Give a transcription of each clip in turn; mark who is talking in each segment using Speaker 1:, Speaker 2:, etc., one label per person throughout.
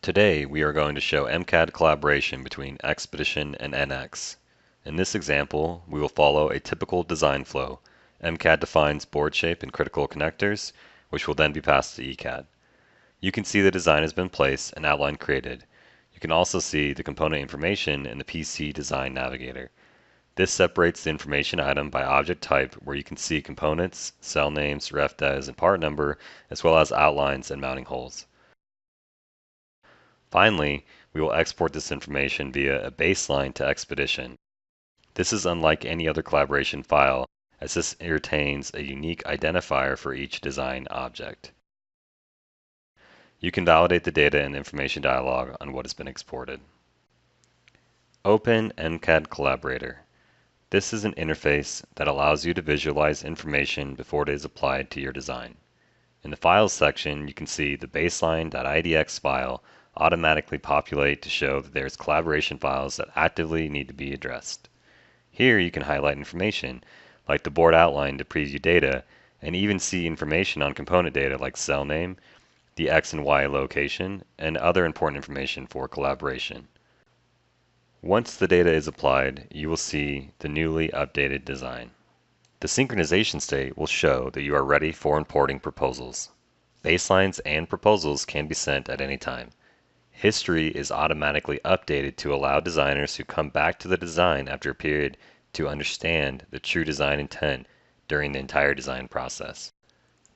Speaker 1: Today we are going to show MCAD collaboration between Xpedition and NX. In this example, we will follow a typical design flow. MCAD defines board shape and critical connectors, which will then be passed to ECAD. You can see the design has been placed and outline created. You can also see the component information in the PC Design Navigator. This separates the information item by object type, where you can see components, cell names, ref des, and part number, as well as outlines and mounting holes. Finally, we will export this information via a baseline to Xpedition. This is unlike any other collaboration file, as this retains a unique identifier for each design object. You can validate the data in the information dialog on what has been exported. Open MCAD Collaborator. This is an interface that allows you to visualize information before it is applied to your design. In the Files section, you can see the baseline.idx file automatically populate to show that there's collaboration files that actively need to be addressed. Here you can highlight information like the board outline to preview data, and even see information on component data like cell name, the X and Y location, and other important information for collaboration. Once the data is applied, you will see the newly updated design. The synchronization state will show that you are ready for importing proposals. Baselines and proposals can be sent at any time. History is automatically updated to allow designers who come back to the design after a period to understand the true design intent during the entire design process.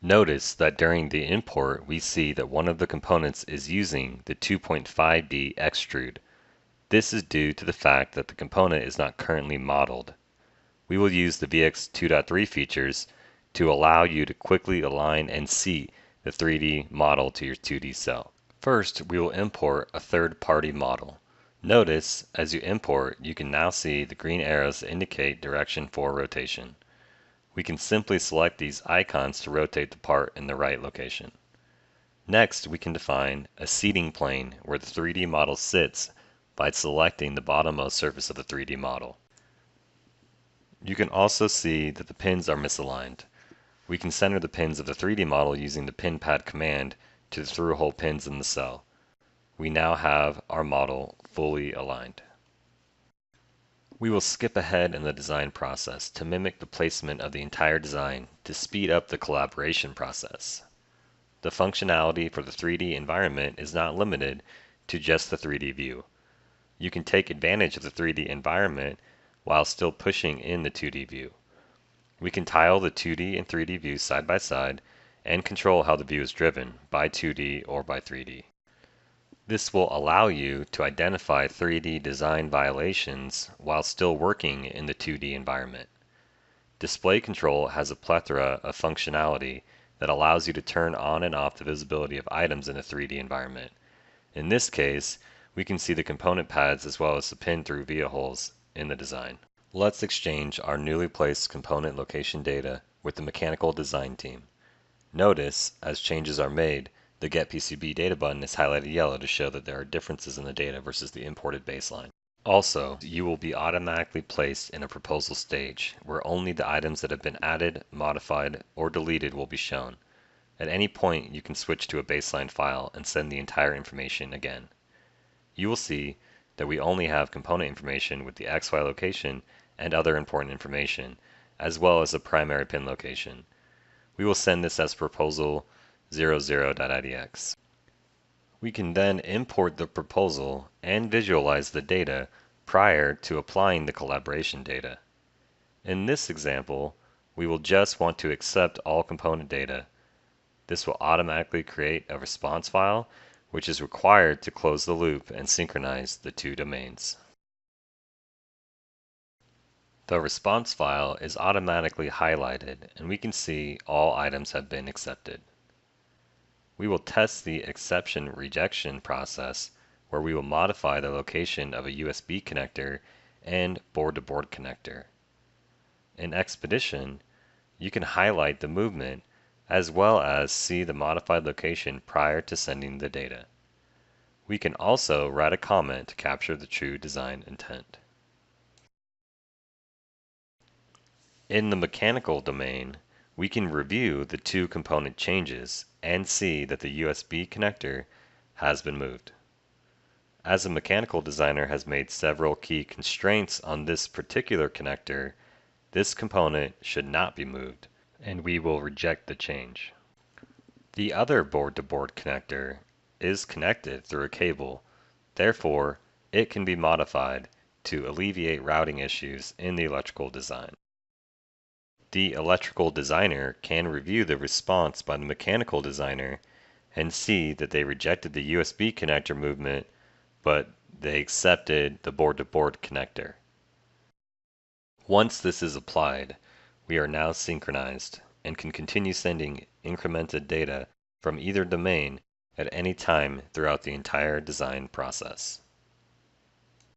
Speaker 1: Notice that during the import, we see that one of the components is using the 2.5D extrude. This is due to the fact that the component is not currently modeled. We will use the VX 2.3 features to allow you to quickly align and seat the 3D model to your 2D cell. First, we will import a third-party model. Notice, as you import, you can now see the green arrows that indicate direction for rotation. We can simply select these icons to rotate the part in the right location. Next, we can define a seating plane where the 3D model sits by selecting the bottommost surface of the 3D model. You can also see that the pins are misaligned. We can center the pins of the 3D model using the pin pad command to the through-hole pins in the cell. We now have our model fully aligned. We will skip ahead in the design process to mimic the placement of the entire design to speed up the collaboration process. The functionality for the 3D environment is not limited to just the 3D view. You can take advantage of the 3D environment while still pushing in the 2D view. We can tile the 2D and 3D views side by side and control how the view is driven by 2D or by 3D. This will allow you to identify 3D design violations while still working in the 2D environment. Display control has a plethora of functionality that allows you to turn on and off the visibility of items in a 3D environment. In this case, we can see the component pads as well as the pin through via holes in the design. Let's exchange our newly placed component location data with the mechanical design team. Notice, as changes are made, the Get PCB data button is highlighted yellow to show that there are differences in the data versus the imported baseline. Also, you will be automatically placed in a proposal stage, where only the items that have been added, modified, or deleted will be shown. At any point, you can switch to a baseline file and send the entire information again. You will see that we only have component information with the XY location and other important information, as well as the primary pin location. We will send this as proposal 00.idx. We can then import the proposal and visualize the data prior to applying the collaboration data. In this example, we will just want to accept all component data. This will automatically create a response file, which is required to close the loop and synchronize the two domains. The response file is automatically highlighted, and we can see all items have been accepted. We will test the exception rejection process, where we will modify the location of a USB connector and board-to-board connector. In Xpedition, you can highlight the movement as well as see the modified location prior to sending the data. We can also write a comment to capture the true design intent. In the mechanical domain, we can review the two component changes and see that the USB connector has been moved. As a mechanical designer has made several key constraints on this particular connector, this component should not be moved, and we will reject the change. The other board-to-board connector is connected through a cable, therefore it can be modified to alleviate routing issues in the electrical design. The electrical designer can review the response by the mechanical designer and see that they rejected the USB connector movement, but they accepted the board-to-board connector. Once this is applied, we are now synchronized and can continue sending incremented data from either domain at any time throughout the entire design process.